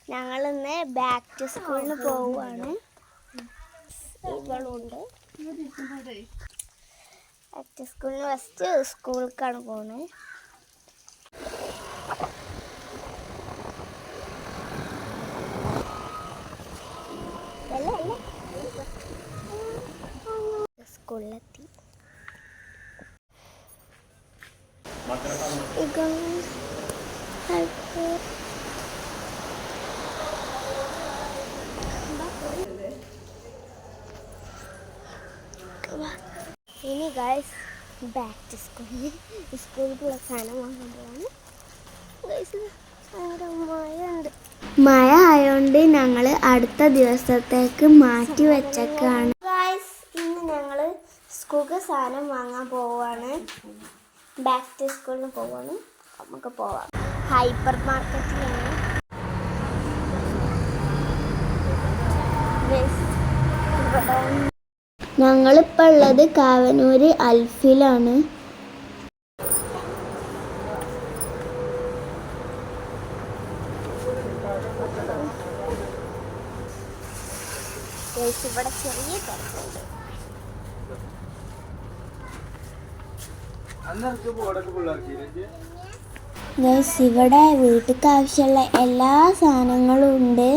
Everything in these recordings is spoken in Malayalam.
ഞങ്ങളിന്ന് ബാക്ക് ടു സ്കൂളിന് പോവുകയാണ്. ഇവളുണ്ട്. ബാക്ക് ടു സ്കൂളിന് ഫസ്റ്റ് സ്കൂളിലേക്കാണ് പോകുന്നത്. സ്കൂളിലെത്തി. ഇനി ഗൈസ് ബാക്ക് ടു സ്കൂളിലേക്കുള്ള സാധനം വാങ്ങാൻ പോവാണ്. മഴ ആയതുകൊണ്ട് ഞങ്ങൾ അടുത്ത ദിവസത്തേക്ക് മാറ്റി വെച്ചേക്കാണ്. ഗൈസ് ഇന്ന് ഞങ്ങൾ സ്കൂൾക്ക് സാധനം വാങ്ങാൻ പോവാണ്. ബാക്ക് ടു സ്കൂളിന് പോവാണ്. നമുക്ക് പോവാം. ഹൈപ്പർ മാർക്കറ്റിലാണ്. ഞങ്ങളിപ്പോൾ ഉള്ളത് കാവനൂര് അൽഫിലാണ്. ഇവിടെ ചെറിയ തിരക്കുണ്ട്. ഇവിടെ വീട്ടിലേക്ക് ആവശ്യമുള്ള എല്ലാ സാധനങ്ങളും ഉണ്ട്.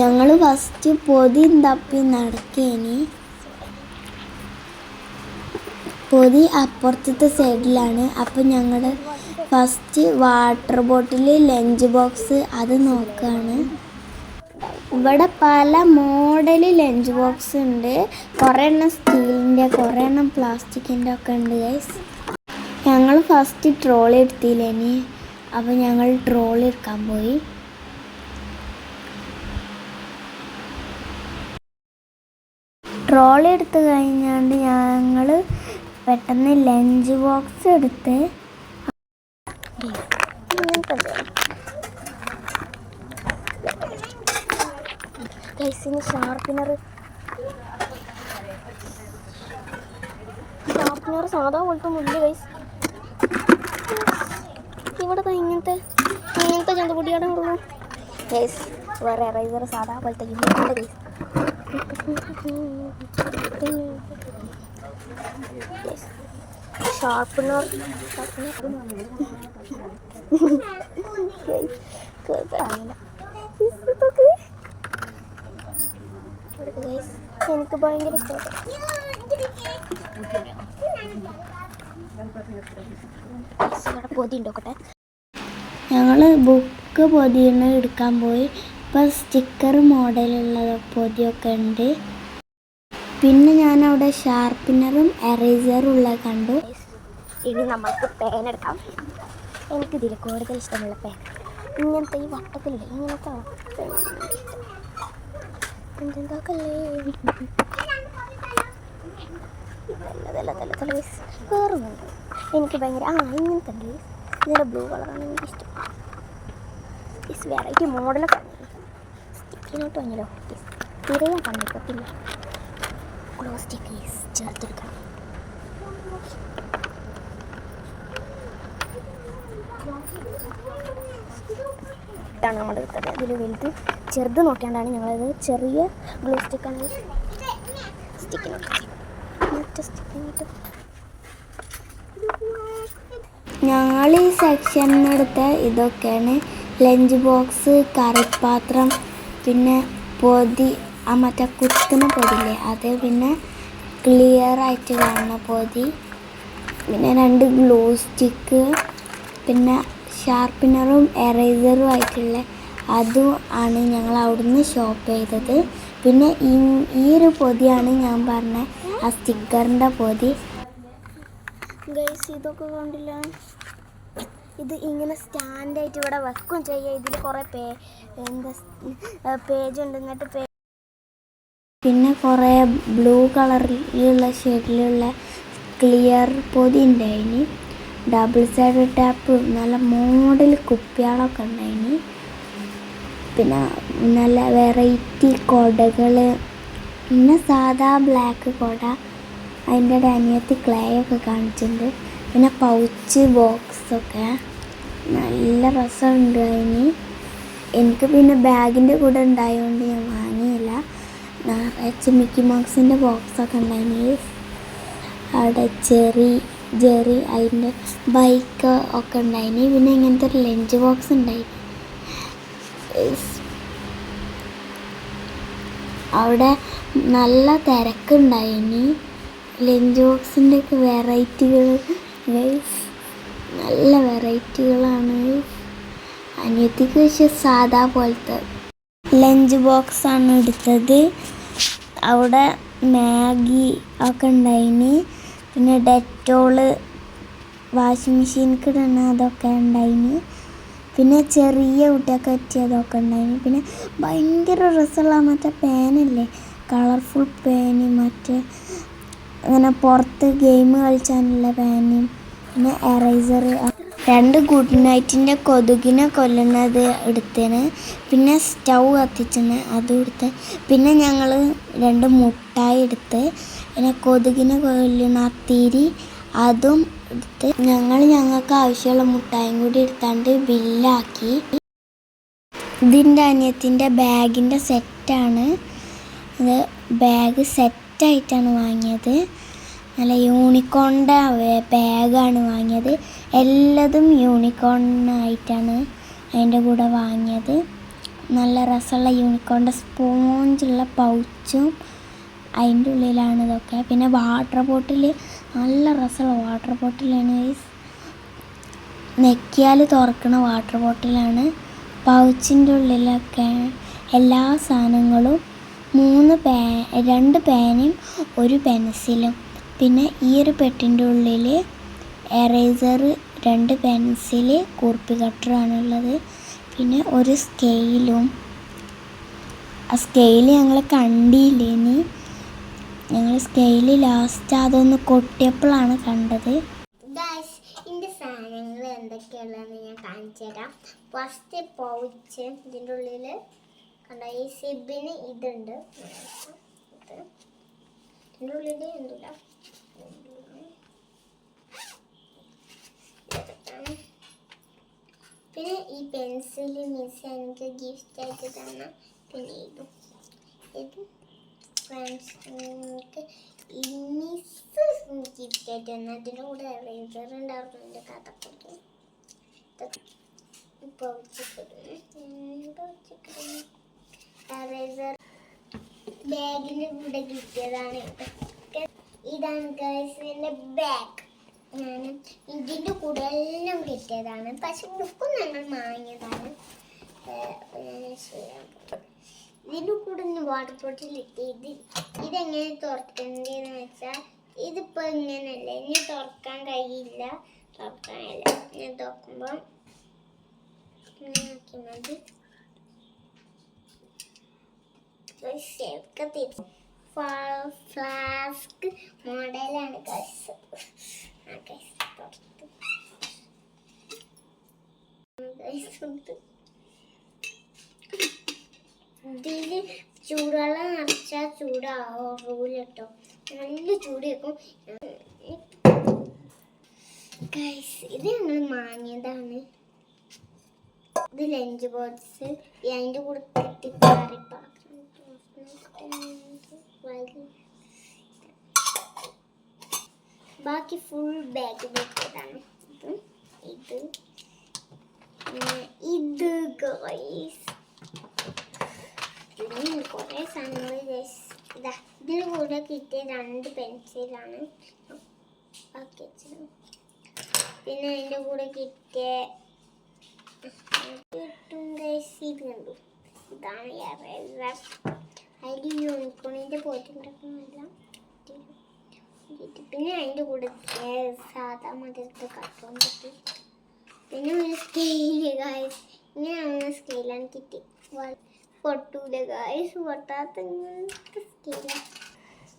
ഞങ്ങൾ ഫസ്റ്റ് പൊതി തപ്പി നടക്കേനി. പൊതി അപ്പുറത്തെ സൈഡിലാണ്. അപ്പം ഞങ്ങൾ first water bottle, lunch box അത് നോക്കുകയാണ്. ഇവിടെ പല മോഡൽ ലഞ്ച് ബോക്സ് ഉണ്ട്. കുറേ എണ്ണം സ്റ്റീലിൻ്റെ, കുറേ എണ്ണം പ്ലാസ്റ്റിക്കിൻ്റെ ഒക്കെ ഉണ്ട് ഗൈസ്. ഞങ്ങൾ ഫസ്റ്റ് ട്രോളി എടുത്തില്ലേനി. അപ്പോൾ ഞങ്ങൾ ട്രോളി എടുക്കാൻ പോയി. ട്രോളി എടുത്ത് കഴിഞ്ഞാണ്ട് ഞങ്ങൾ പെട്ടെന്ന് ലഞ്ച് ബോക്സ് എടുത്ത് ഗൈസിന് ഷാർപ്പിനർ സാധാ പോലത്തെ മുല്ല ഗൈസ്. ഇവിടെ ഇങ്ങനത്തെ ചന്തപൊടിയാണ് ഉള്ളൂ ഗൈസ്. വേറെ റൈസർ സാധാ പോലത്തെ ഇല്ല ഗൈസ്. ഷാർപ്പനർ എനിക്ക് ഭയങ്കര ഇഷ്ടപ്പെട്ടു. പൊതി ഉണ്ടോക്കട്ടെ. ഞങ്ങൾ ബുക്ക് പൊതിയാണ് എടുക്കാൻ പോയി. ഇപ്പം സ്റ്റിക്കർ മോഡലുള്ള പൊതിയൊക്കെ ഉണ്ട്. പിന്നെ ഞാനവിടെ ഷാർപ്പിനറും എറേസറും ഉള്ള കണ്ടു. ഇനി നമ്മൾക്ക് പേന എടുക്കാം. എനിക്കിതിൽ കൂടുതൽ ഇഷ്ടമുള്ള പേന ഇങ്ങനത്തെ ഈ വട്ടത്തിലില്ല, ഇങ്ങനത്തെ വേറൊന്നുണ്ട് എനിക്ക് ഭയങ്കര ഇങ്ങനത്തെ ഉണ്ട്. ഇതിൻ്റെ ബ്ലൂ കളറാണ് എനിക്കിഷ്ടം. വെറൈറ്റി മോഡലൊക്കെ സ്റ്റിക്കിനോട്ട് വാങ്ങിയല്ലോ. തിരയാൻ കണ്ടിട്ടില്ല. ഗ്ലോ സ്റ്റിക്ക് ചേർത്തെടുക്കണം. ഇതാണ് നമ്മൾ എടുത്തത്. ഇതിൽ വലുത് ചെറുത് നോക്കിയാണ്ടാണ് ഞങ്ങളത് ചെറിയ ഗ്ലൂ സ്റ്റിക്കാണ്. സ്റ്റിക്കിനോട്ട് മറ്റേ സ്റ്റിക്കിനോട്ട് ഞങ്ങൾ ഈ സെക്ഷനിലെടുത്ത ഇതൊക്കെയാണ്. ലഞ്ച് ബോക്സ്, കറിപ്പാത്രം, പിന്നെ പൊതി, മറ്റേ കുത്തുന്ന പൊതിയില്ലേ അത്, പിന്നെ ക്ലിയർ ആയിട്ട് കാണുന്ന പൊതി, പിന്നെ 2 ഗ്ലൂ സ്റ്റിക്ക്, പിന്നെ ഷാർപ്പിനറും എറേസറും ആയിട്ടുള്ള അതും ആണ് ഞങ്ങൾ അവിടുന്ന് ഷോപ്പ് ചെയ്തത്. പിന്നെ ഈ ഒരു പൊതിയാണ് ഞാൻ പറഞ്ഞ ആ സ്റ്റിക്കറിൻ്റെ പൊതി ഗൈസ്. ഇതൊക്കെ കണ്ടില്ല, ഇത് ഇങ്ങനെ സ്റ്റാൻഡായിട്ട് ഇവിടെ വെക്കും ചെയ്യുക. ഇതിൽ കുറേ പേജ് ഉണ്ട്. എന്നിട്ട് പിന്നെ കുറേ ബ്ലൂ കളറിലുള്ള ഷെയ്ഡിലുള്ള ക്ലിയർ പൊതി ഉണ്ടായിന്. ഡബിൾ സൈഡ് ടാപ്പ്, നല്ല മോഡൽ കുപ്പികളൊക്കെ ഉണ്ടായിന്. പിന്നെ നല്ല വെറൈറ്റി കുടകൾ, പിന്നെ സാധാ ബ്ലാക്ക് കുട, അതിൻ്റെ അനിയത്തി ക്ലേ ഒക്കെ കാണിച്ചിട്ടുണ്ട്. പിന്നെ പൗച്ച് ബോക്സൊക്കെ നല്ല രസമുണ്ട് അതിന്. എനിക്ക് പിന്നെ ബാഗിൻ്റെ കൂടെ ഉണ്ടായതുകൊണ്ട് ഞാൻ വാങ്ങിയില്ല. നിറച്ച് മിക്കി മൗസിൻ്റെ ബോക്സൊക്കെ ഉണ്ടായിന്. അവിടെ ജെറി അതിൻ്റെ ബൈക്ക് ഒക്കെ ഉണ്ടായിന്. പിന്നെ ഇങ്ങനത്തെ ഒരു ലഞ്ച് ബോക്സ് ഉണ്ടായി. അവിടെ നല്ല തിരക്കുണ്ടായിന്. ലഞ്ച് ബോക്സിൻ്റെ ഒക്കെ വെറൈറ്റികൾ, നല്ല വെറൈറ്റികളാണ്. അനിയത്തിക്ക് പക്ഷേ സാധാ പോലത്തെ ലഞ്ച് ബോക്സാണ് എടുത്തത്. അവിടെ മാഗി ഒക്കെ ഉണ്ടായിന്. പിന്നെ ഡെറ്റോള് വാഷിംഗ് മെഷീനിലേക്ക് ഇടണ അതൊക്കെ ഉണ്ടായിന്. പിന്നെ ചെറിയ കുട്ടിയൊക്കെ പറ്റിയതൊക്കെ ഉണ്ടായിന്. പിന്നെ ഭയങ്കര രസമുള്ള മറ്റേ പേനല്ലേ, കളർഫുൾ പേന്, മറ്റേ അങ്ങനെ പുറത്ത് ഗെയിം കളിച്ചാനുള്ള പേനും, പിന്നെ എറൈസർ. 2 ഗുഡ് നൈറ്റിൻ്റെ കൊതുകിനെ കൊല്ലുന്നത് എടുത്തേന്. പിന്നെ സ്റ്റൗ കത്തിച്ചെന്ന് അതും എടുത്ത്. പിന്നെ ഞങ്ങൾ 2 മുട്ടായി എടുത്ത്. പിന്നെ കൊതുകിനെ കൊല്ലുന്ന തിരി അതും എടുത്ത്. ഞങ്ങൾക്ക് ആവശ്യമുള്ള മുട്ടായും കൂടി എടുത്താണ്ട് ബില്ലാക്കി. ഇതിൻ്റെ അനിയത്തിൻ്റെ ബാഗിൻ്റെ സെറ്റാണ്. ഇത് ബാഗ് സെറ്റായിട്ടാണ് വാങ്ങിയത്. നല്ല യൂണിക്കോണിൻ്റെ ബാഗാണ് വാങ്ങിയത്. എല്ലാതും യൂണിക്കോണായിട്ടാണ് അതിൻ്റെ കൂടെ വാങ്ങിയത്. നല്ല രസമുള്ള യൂണിക്കോണിൻ്റെ സ്പോഞ്ചുള്ള പൗച്ചും അതിൻ്റെ ഉള്ളിലാണ് ഇതൊക്കെ. പിന്നെ വാട്ടർ ബോട്ടിൽ, നല്ല രസമുള്ള വാട്ടർ ബോട്ടിലാണ്. നെക്കിയാൽ തുറക്കണ വാട്ടർ ബോട്ടിലാണ്. പൗച്ചിൻ്റെ ഉള്ളിലൊക്കെ എല്ലാ സാധനങ്ങളും 2 പേനയും 1 പെൻസിലും. പിന്നെ ഈ ഒരു പെട്ടിൻ്റെ ഉള്ളിൽ എറേസർ, 2 പെൻസിൽ, കുർപ്പി കട്ടറാണുള്ളത്. പിന്നെ ഒരു സ്കെയിലും. ആ സ്കെയിൽ ഞങ്ങൾ കണ്ടില്ലേനി. ഞങ്ങൾ സ്കെയിൽ ലാസ്റ്റ് അതൊന്ന് കൊട്ടിയപ്പോഴാണ് കണ്ടത്. ഇതിൻ്റെ സാധനങ്ങൾ എന്തൊക്കെയുള്ളതെന്ന് ഞാൻ കാണിച്ചു തരാം. ഫസ്റ്റ് പൗച്ച്, ഇതിൻ്റെ ഉള്ളിൽ കണ്ട ഈ സിബിന് ഇതുണ്ട്. ഇതിൻ്റെ ഉള്ളിൽ എന്തില്ല, പിന്നെ ഈ പെൻസിൽ മിസ് എനിക്ക് ഗിഫ്റ്റ് ആയിട്ട് തന്ന. പിന്നെ ഇത് ഫ്രണ്ട്സ് എനിക്ക് ഈ മിസ് ഗിഫ്റ്റ് ആയിട്ട് തന്ന. അതിൻ്റെ കൂടെ എറേസർ ഉണ്ടായിരുന്നു. എൻ്റെ കഥ കൊടുത്തു എറേസർ ബാഗിൻ്റെ കൂടെ കിട്ടിയതാണ്. ഇതാണ് ഗൈസ് എൻ്റെ ബാഗ്. ഞാൻ ഇതിൻ്റെ കൂടെ എല്ലാം കിട്ടിയതാണ്. പക്ഷെ ബുക്കും ഞങ്ങൾ വാങ്ങിയതാണ്. ഇതിൻ്റെ കൂടെ വാട്ടർ ബോട്ടിൽ കിട്ടി. ഇതെങ്ങനെ തുറക്കേണ്ടതെന്ന് വെച്ചാൽ ഇതിപ്പോൾ ഇങ്ങനെയല്ലേ, ഇനി തുറക്കാൻ കഴിയില്ല. തുറക്കാനില്ല. ഞാൻ തുറക്കുമ്പോൾ ഇങ്ങനെ ആക്കി മതി. ഫ്ലാസ്ക് മോഡലാണ് ഗൈസ്. ഇതില് ചൂടുവെള്ളം നിറച്ചാൽ ചൂടാവൂല കേട്ടോ. നല്ല ചൂട് വെക്കും ഗൈസ്. ഇത് ഞങ്ങൾ വാങ്ങിയതാണ്. ഇത് ലഞ്ച് ബോക്സ്. അതിൻ്റെ കൂടെ കറി ബാക്കി ഫുൾ ബാഗ് വെച്ചതാണ്. ഇത് ഗൈസ് കുറേ സാധനങ്ങൾ. ഇതിന് കൂടെ കിട്ടിയ 2 പെൻസിലാണ് ബാക്കി വെച്ചത്. പിന്നെ അതിൻ്റെ കൂടെ കിട്ടിയ ഇത് കണ്ടു. ഇതാണ് എറേസർ. അതിൽ യൂണിക്കോണിൻ്റെ പോയിട്ടുണ്ടാക്കുന്നില്ല. പിന്നെ അതിൻ്റെ കൂടെ സാധാ മധുരത്തെ കട്ടും കിട്ടി. പിന്നെ ഒരു സ്കെയില് ഗായ്സ്. ഇങ്ങനെയാണ് സ്കെയിലാണ് കിട്ടി. പൊട്ടൂല ഗായ്സ്, പൊട്ടാത്ത ഇങ്ങനത്തെ സ്കെയിലാണ്.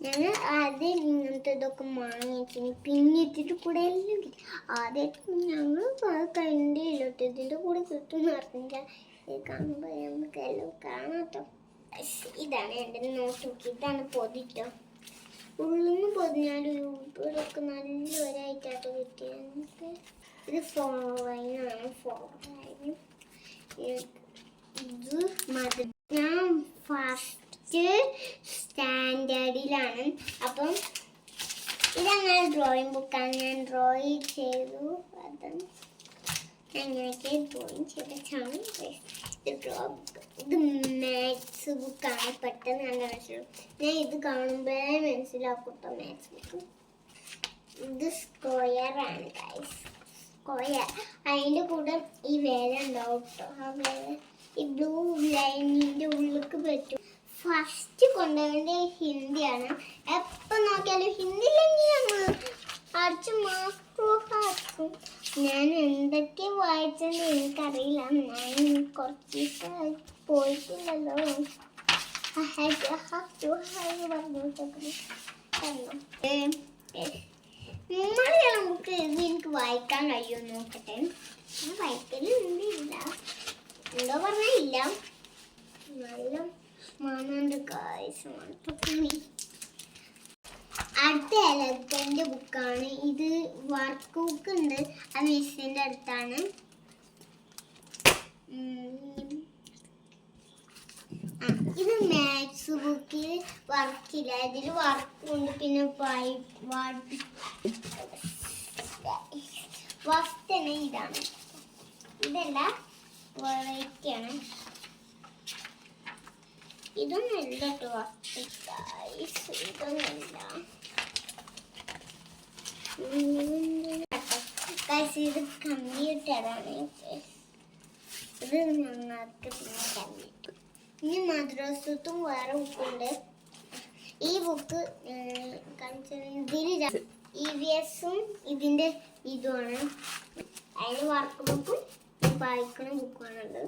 ഞങ്ങൾ ആദ്യം ഇങ്ങനത്തെ ഇതൊക്കെ വാങ്ങിച്ചിന്. പിന്നെ ഇതിൻ്റെ കൂടെ എല്ലാം കിട്ടി. ആദ്യമായിട്ട് ഞങ്ങൾ കണ്ടില്ല കേട്ടോ. ഇതിൻ്റെ കൂടെ കിട്ടുമെന്ന് പറഞ്ഞില്ല. ഇത് കാണുമ്പോൾ നമുക്ക് എല്ലാം കാണാട്ടോ. ഇതാണ് എൻ്റെ നോട്ട് ബുക്ക്. ഇതാണ് പൊതിട്ടോ. ഉള്ളിൽ നിന്ന് പൊതിഞ്ഞാൽ ഇവിടെയൊക്കെ നല്ല ഒരായിട്ടാട്ടോ കിട്ടിയത്. ഇത് 4 ലൈനാണ്. 4 ലൈൻ. ഇത് ഞാൻ ഫസ്റ്റ് സ്റ്റാൻഡേർഡിലാണ്. അപ്പം ഇതങ്ങനെ ഡ്രോയിങ് ബുക്കാണ്. ഞാൻ ഡ്രോയിങ് ചെയ്തു. അത് അങ്ങനെയൊക്കെ ഡ്രോയിങ് ചെയ്തിട്ടാണ്. ഇത് മാത്സ് ബുക്കാണ്. പെട്ടെന്ന് നല്ല മനസ്സിലാവും. ഞാൻ ഇത് കാണുമ്പോഴേ മനസ്സിലാക്കും മാത്സ് ബുക്ക്. ഇത് സ്ക്വയറാണ് ഗൈസ്. സ്ക്വയർ. അതിൻ്റെ കൂടെ ഈ വേല ഉണ്ടാവും കേട്ടോ. ആ വേല ഈ ബ്ലൂ ലൈനിൻ്റെ ഉള്ളിലേക്ക് പറ്റും. ഫസ്റ്റ് കൊണ്ടുപോകേണ്ടത് ഹിന്ദിയാണ്. എപ്പോൾ നോക്കിയാലും ഹിന്ദി തന്നെയാണ്. അടിച്ച് മാർക്കും. ഞാൻ എന്തൊക്കെ വായിച്ചെന്ന് എനിക്കറിയില്ല. ഞാൻ കുറച്ച് ദിവസമായി പോയിട്ടില്ലല്ലോ. മലയാളം ബുക്ക് ഇത് എനിക്ക് വായിക്കാൻ കഴിയുമെന്ന് നോക്കട്ടെ. ഞാൻ വായിക്കലുണ്ട്. ഇല്ല എന്തോ പറഞ്ഞാൽ ഇല്ല. നല്ല മാനാണ്ട് കാഴ്ചമാണ്. അടുത്ത എലഗൻ്റെ ബുക്കാണ്. ഇത് വർക്ക് ബുക്ക് ഉണ്ട്. ആ മിസ്സിൻ്റെ അടുത്താണ്. ഇത് മാത്സ് ബുക്കിൽ വർക്കില്ല. ഇതിൽ വർക്കുണ്ട്. പിന്നെ ഫസ്റ്റ് തന്നെ ഇതാണ്. ഇതല്ല, വെറൈറ്റിയാണ്. ഇതൊന്നല്ല കേട്ടോ. ഇതൊന്നല്ല. ഇത് കമ്പ്യൂട്ടറാണ്. ഇത് ഞങ്ങൾക്ക് പിന്നെ കമ്പ്യൂട്ടർ. ഇനി മദ്രസത്തും വേറെ ബുക്കുണ്ട്. ഈ ബുക്ക് ഇതിൽ EVS-ഉം ഇതിൻ്റെ ഇതുമാണ്. അതിന് വർക്ക് ബുക്കും വായിക്കുന്ന ബുക്കാണുള്ളത്.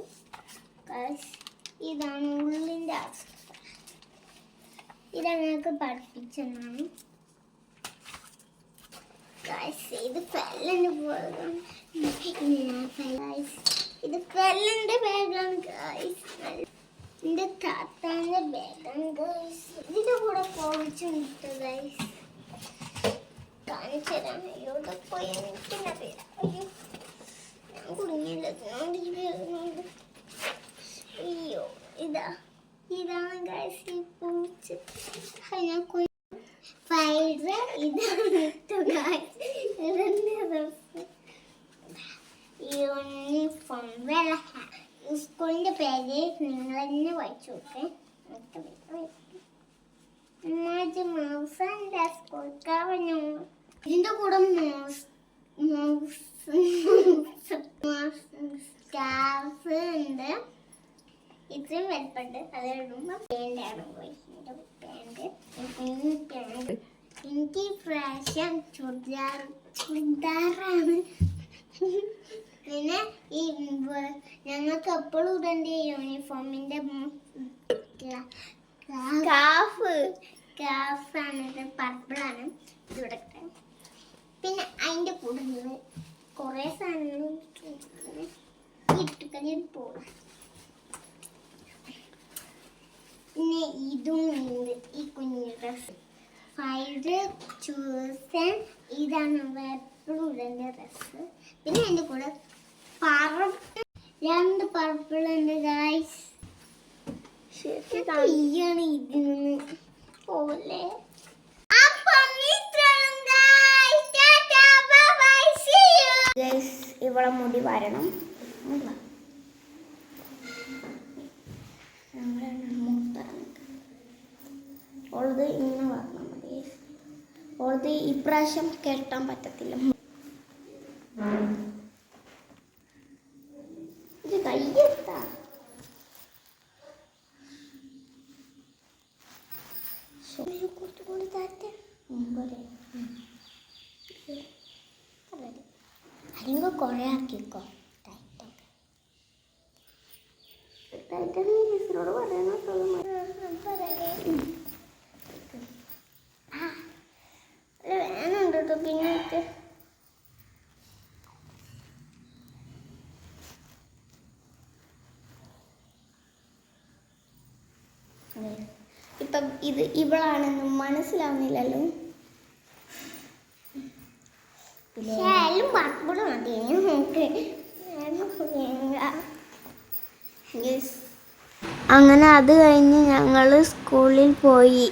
ഇതാണ് ഉള്ളിൻ്റെ അവസ്ഥ. ഇതങ്ങൾക്ക് പഠിപ്പിച്ചെന്നാണ്. ഇത് ഫെല്ലിൻ്റെ പോലെയാണ്. ഇത് ഫെല്ലിൻ്റെ ബാഗാണ് ഗൈസ്. എൻ്റെ താത്താൻ്റെ ബാഗാണ് ഗൈസ്. ഇതിൻ്റെ കൂടെ പോയിട്ടുണ്ട് ഗൈസ്. കാണിച്ചു തരാം. ഇവിടെ പോയി എനിക്കെന്നാ പേരാ. അയ്യോ ഞാൻ കുടുങ്ങിയില്ല. അയ്യോ ഇതാണ് ഗൈസ് ഈ പൂച്ച. ഞാൻ ഫൈഡ് ഇതാണ് യൂണിഫോം. സ്കൂളിൻ്റെ പേര് നിങ്ങൾ തന്നെ വായിച്ചു നോക്കേ. ഇതിൻ്റെ കൂടെ സ്റ്റാഫ് ഉണ്ട്. ഇത്രയും വലുപ്പുണ്ട്. അത് ഇടുമ്പോൾ പാൻ്റാണ് പോയി. പാൻ്റ് എനിക്ക് പ്രാവശ്യം ചുരിദാറാണ്. പിന്നെ ഈ ഞങ്ങൾക്ക് എപ്പോഴും ഇടേണ്ട യൂണിഫോമിൻ്റെ സ്കാർഫാണ്. പർപ്പിളാണ്. ഇതിവിടെ. പിന്നെ അതിൻ്റെ കൂടെ കുറേ സാധനങ്ങൾ ഇട്ടുകളി പോകാം. പിന്നെ ഇതും ഉണ്ട്. ഈ കുഞ്ഞു ഡ്രസ്സ് ഫൈഡ് ചൂസൻ. ഇതാണ് എപ്പോഴും ഇടേണ്ട ഡ്രസ്സ്. പിന്നെ എൻ്റെ കൂടെ രണ്ട് പർപ്പിളുണ്ട് ഗൈസ്. ശരിയാണ് ഇതിന് പോലെ. ഇവിടെ മുടി വരണം. ഓളത് ഇങ്ങനെ വരണം മതി. ഓളത് ഇപ്രാവശ്യം കെട്ടാൻ പറ്റത്തില്ല. ഇത് കയ്യെത്താ. കുറച്ചുകൂടി താറ്റ അല്ലെങ്കിൽ കുറേ ആക്കിക്കോ. ടൈറ്റനോട് പറയണോ വേണുണ്ട് കേട്ടോ. പിന്നെ ഇപ്പം ഇത് ഇവളാണെന്നും മനസ്സിലാവുന്നില്ലല്ലോ. ശാലും പാർക്കുമ്പോഴും മതി നമുക്ക്. അങ്ങനെ അത് കഴിഞ്ഞ് ഞങ്ങൾ സ്കൂളിൽ പോയി.